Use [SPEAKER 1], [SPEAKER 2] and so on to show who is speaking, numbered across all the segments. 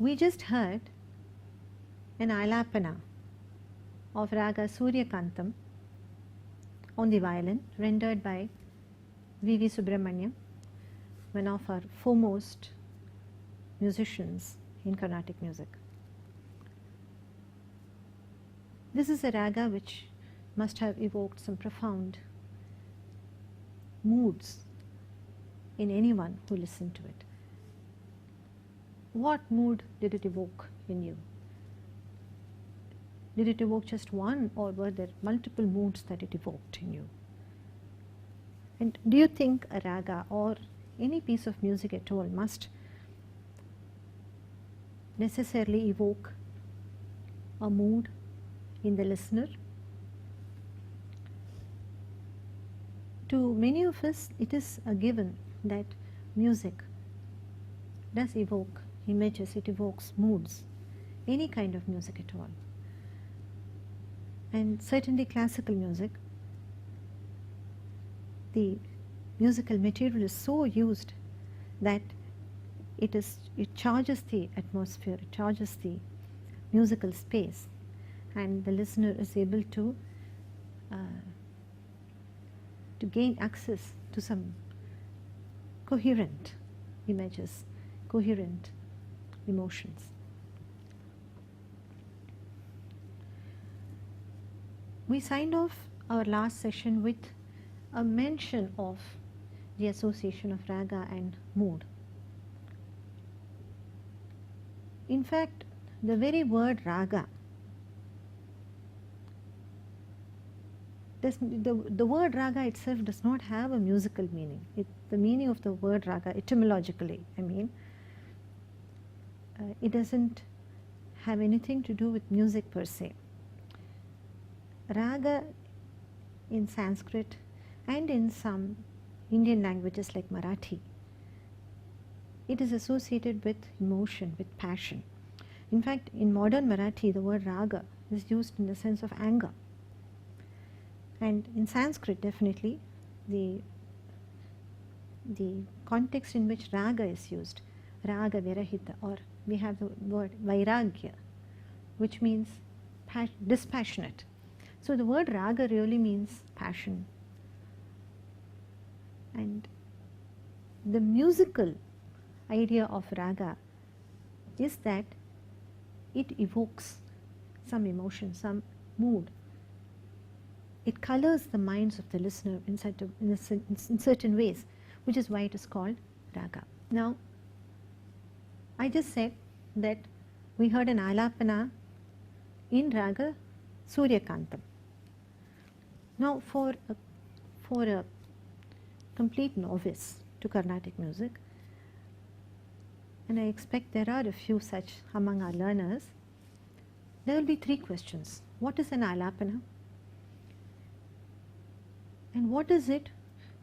[SPEAKER 1] We just heard an alapana of Raga Suryakantam on the violin, rendered by V.V. Subramaniam, one of our foremost musicians in Carnatic music. This is a raga which must have evoked some profound moods in anyone who listened to it. What mood did it evoke in you? Did it evoke just one, or were there multiple moods that it evoked in you? And do you think a raga or any piece of music at all must necessarily evoke a mood in the listener? To many of us, it is a given that music does evoke images, it evokes moods, any kind of music at all. And certainly classical music, the musical material is so used that it charges the atmosphere, it charges the musical space, and the listener is able to gain access to some coherent images, coherent emotions. We signed off our last session with a mention of the association of raga and mood. In fact, the very word raga, the word raga itself does not have a musical meaning. The meaning of the word raga, etymologically, it doesn't have anything to do with music per se. Raga in Sanskrit and in some Indian languages like Marathi, it is associated with emotion, with passion. In fact, in modern Marathi, the word raga is used in the sense of anger. And in Sanskrit, definitely, the context in which raga is used, raga virahita, or we have the word vairagya, which means dispassionate. So the word raga really means passion. And the musical idea of raga is that it evokes some emotion, some mood. It colors the minds of the listener in certain ways, which is why it is called raga. Now, I just said that we heard an alapana in Raga Suryakantam. Now, for a complete novice to Carnatic music, and I expect there are a few such among our learners, there will be three questions. What is an alapana? And what is it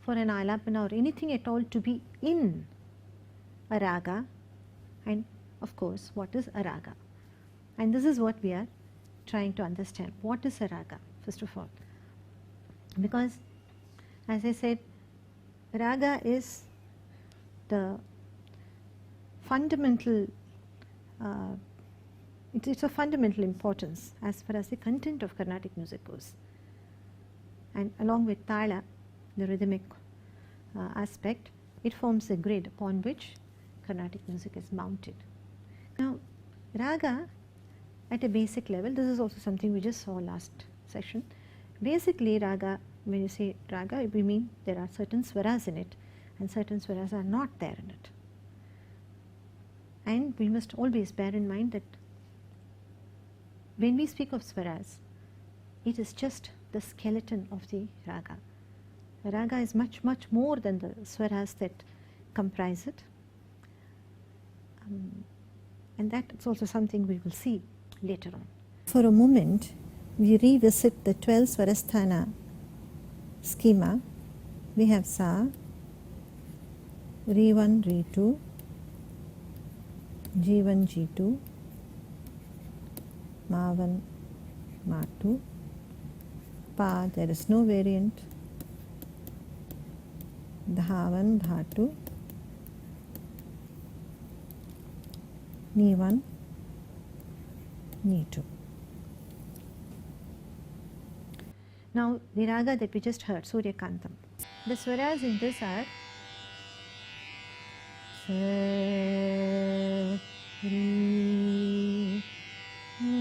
[SPEAKER 1] for an alapana or anything at all to be in a raga? And of course, what is a raga? And this is what we are trying to understand. What is a raga, first of all? Because, as I said, raga is the fundamental, it's a fundamental importance as far as the content of Carnatic music goes. And along with tala, the rhythmic aspect, it forms a grid upon which Carnatic music is mounted. Now, raga at a basic level, this is also something we just saw last session. Basically, raga, when you say raga, we mean there are certain swaras in it and certain swaras are not there in it. And we must always bear in mind that when we speak of swaras, it is just the skeleton of the raga. A raga is much, much more than the swaras that comprise it. And that is also something we will see later on. For a moment, we revisit the 12 Swarasthana schema. We have Sa, Re1, Re2, G1, G2, Ma1, Ma2, Pa, there is no variant, Dha1, Dha2, knee 1, knee 2. Now the raga that we just heard, Surya Kantam. The swaras in this are sa, ri,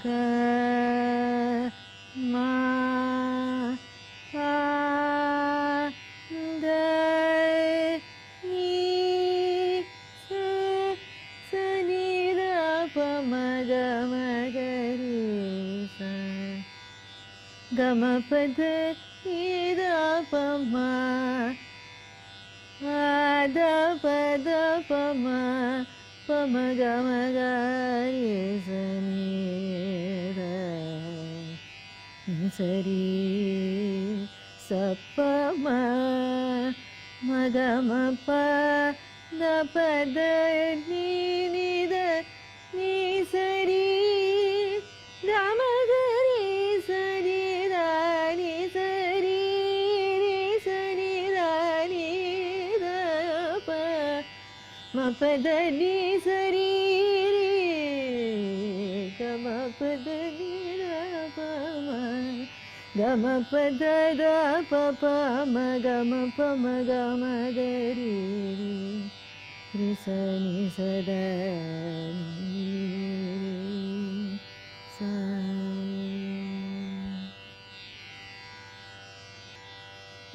[SPEAKER 1] ga, ma, pa, da, ni, sa, sa, ni, da, pa, ma, ga, ri, sa. Gama pada ni da pa ma, da pa ma ga ri sa ni da ni sa ri sa pa ma ga ma pa da ni da ni sa ri ga ma ga ri sa ri ma pa da ni sa ri ri ga ma pa da ni da pa ma ga ma pa da pa ma ga ma ga ri ri sa ni sa da ni sa.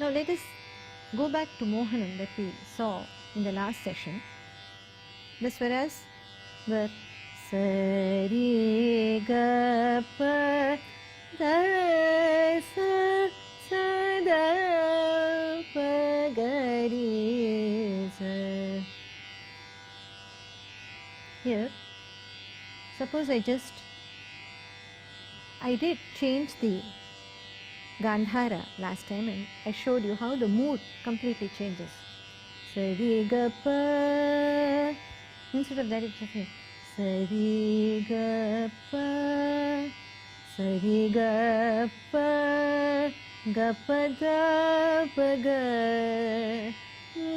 [SPEAKER 1] Now let us go back to Mohanam that we saw in the last session. The swaras were sa, ri, ga, pa, da, sa, sa, da, pa, ga, ri, sa. Here, suppose I did change the Gandhara last time and I showed you how the mood completely changes. Sa, ri, ga, pa. Instead of that, it's just sa, ri, ga, pa, sa, ri, ga, pa, ga, pa, da, pa, ga,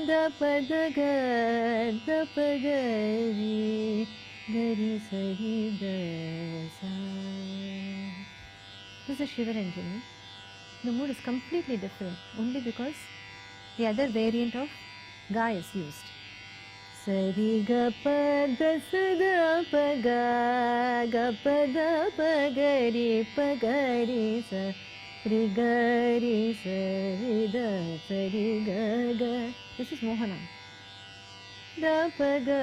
[SPEAKER 1] da, pa, da, ga, ri, sa, ri, da, sa. This is Shivaranjani. The mood is completely different only because the other variant of ga is used. Sa, ri, ga, pa, da, sa, da, pa, ga, pa, da, pa, ga, ri, sa, ri, sa, ri, da, sa, ri, ga. This is Mohanam. Da, pa, ga,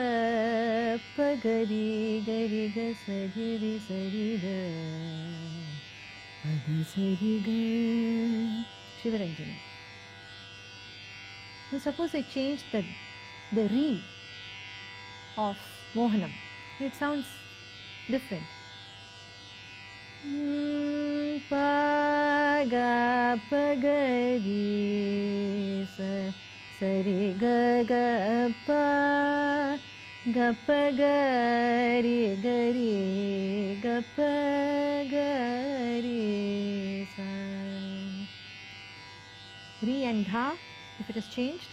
[SPEAKER 1] ri, ga, sa, ri, da, pa, da, sa, ri, ga. Shivaranjani. Now suppose I change the ri of Mohanam. It sounds different. Pa, ga, pa, ga, ri, sa, sa, ri, ga, pa, ga, pa, ga, ri, ga, pa, ga, ri, sa. Ri and dha, if it is changed,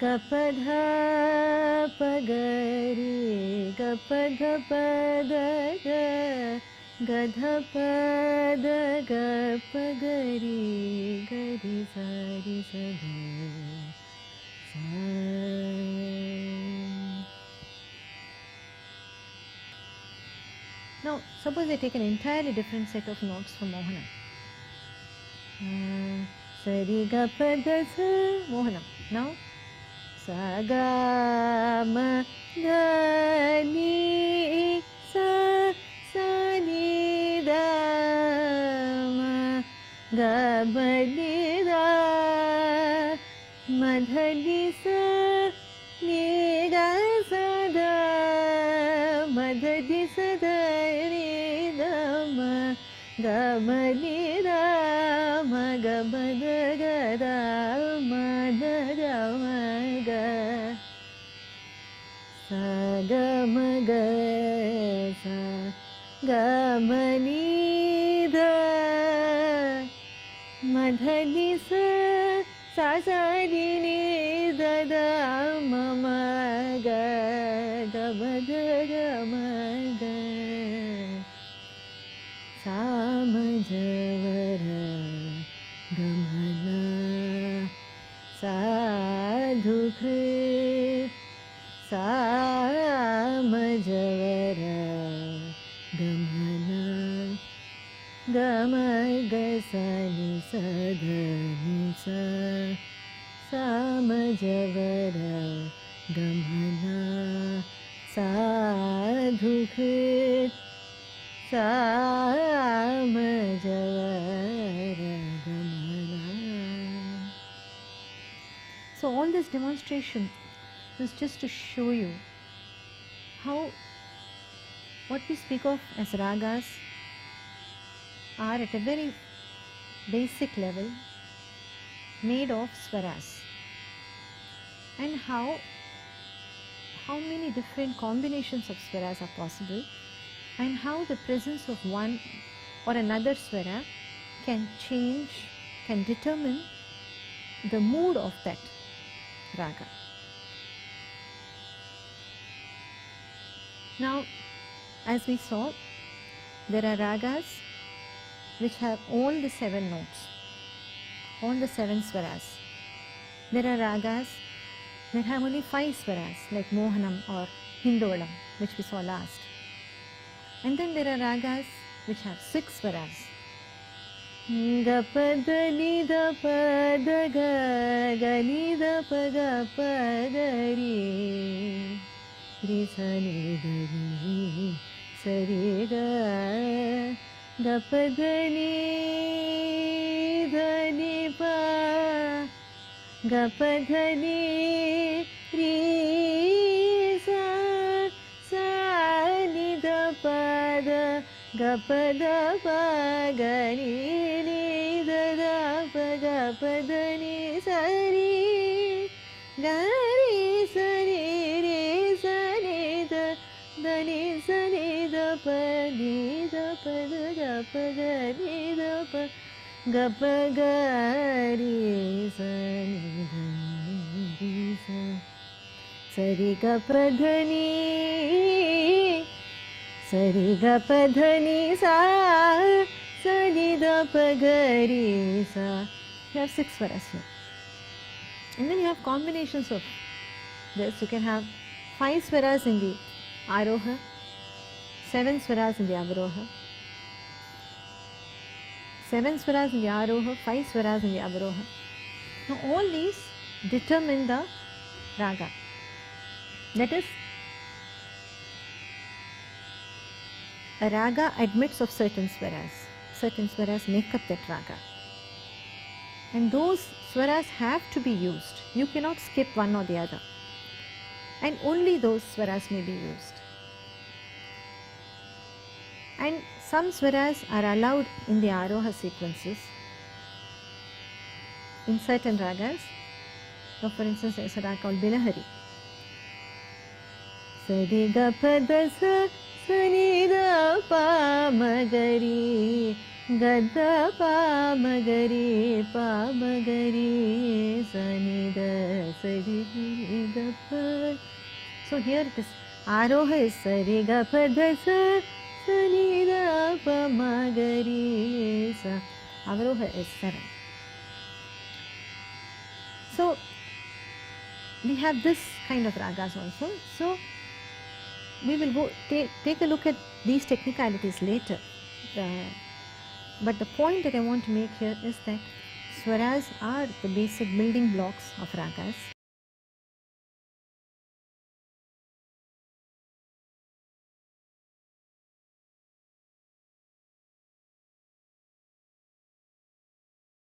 [SPEAKER 1] ga, pa, dha, pa, ga, ri, ga, pa, dha, pa, da, ga, ga, dha, pa, da, ga, pa, ga, ri, sa, da, sa. Now, suppose I take an entirely different set of notes from Mohanam. Sa, ri, ga, pa, da, sa, Mohanam. Now, sa, ga, ma, da, ni, sa, sa, ni, da, ma, ga, ma, ni, da, ma, dha, ni, sa, ni, ga, sa, da, ma, dha, ni, sa, da, ni, da, ma, ga, ma, ni, da, ma, ga, ma, da, ga, da, ma, da, ga, ma, ga, sa, ga, ma, ga, sa, ga, ma, ni, da, ma, dha, ni, sa, sa, ni, ni, da, da, ma, ga, ga, ma, da, ga, ma, sadhukrit samajavara gamana gamagasani sadhani sa samajavara gamana sadhukrit samajavara gamana. So all this demonstration is just to show you how what we speak of as ragas are at a very basic level made of swaras, and how many different combinations of swaras are possible, and how the presence of one or another swara can determine the mood of that raga. Now, as we saw, there are ragas which have all the 7 notes, all the 7 swaras. There are ragas that have only 5 swaras, like Mohanam or Hindolam, which we saw last. And then there are ragas which have 6 swaras. Ga pa da ni da pa da ga, ga ni da pa ga pa da ri, ri sa ni da ri, sa ri ga, ga pa da ni pa, ga pa da ni ri sa, sa ni da pa da, ga pa da pa ga ni da da pa ga pa da ni sa ri, ga ri sa ni da, da ni sa ni da pa da ga pa ga ni da pa, ga pa ga ri sa ni da ni sa, sa ri ga pa da ni, sa ri ga pa da ni sa, sa ni da pa ga ri sa. You have 6 swaras here. And then you have combinations of this. You can have 5 swaras in the Aroha, 7 swaras in the Avaroha, 7 swaras in the Aroha, 5 swaras in the Avaroha. Now all these determine the raga. That is, a raga admits of certain swaras. Certain swaras make up that raga. And those swaras have to be used. You cannot skip one or the other. And only those swaras may be used. And some swaras are allowed in the Aroha sequences in certain ragas. So for instance, there is a raga called Bilahari. Sadi ga pa da sa, sani da pa ma ga ri, ga da pa ma ga ri, pa ma ga ri, sani da sadi ga pa. So here it is, Aroha is sari ga pa da sa, sani da pa ma ga ri sa. Avaroha is 7. So we have this kind of ragas also. So we will go take a look at these technicalities later. But the point that I want to make here is that swaras are the basic building blocks of ragas.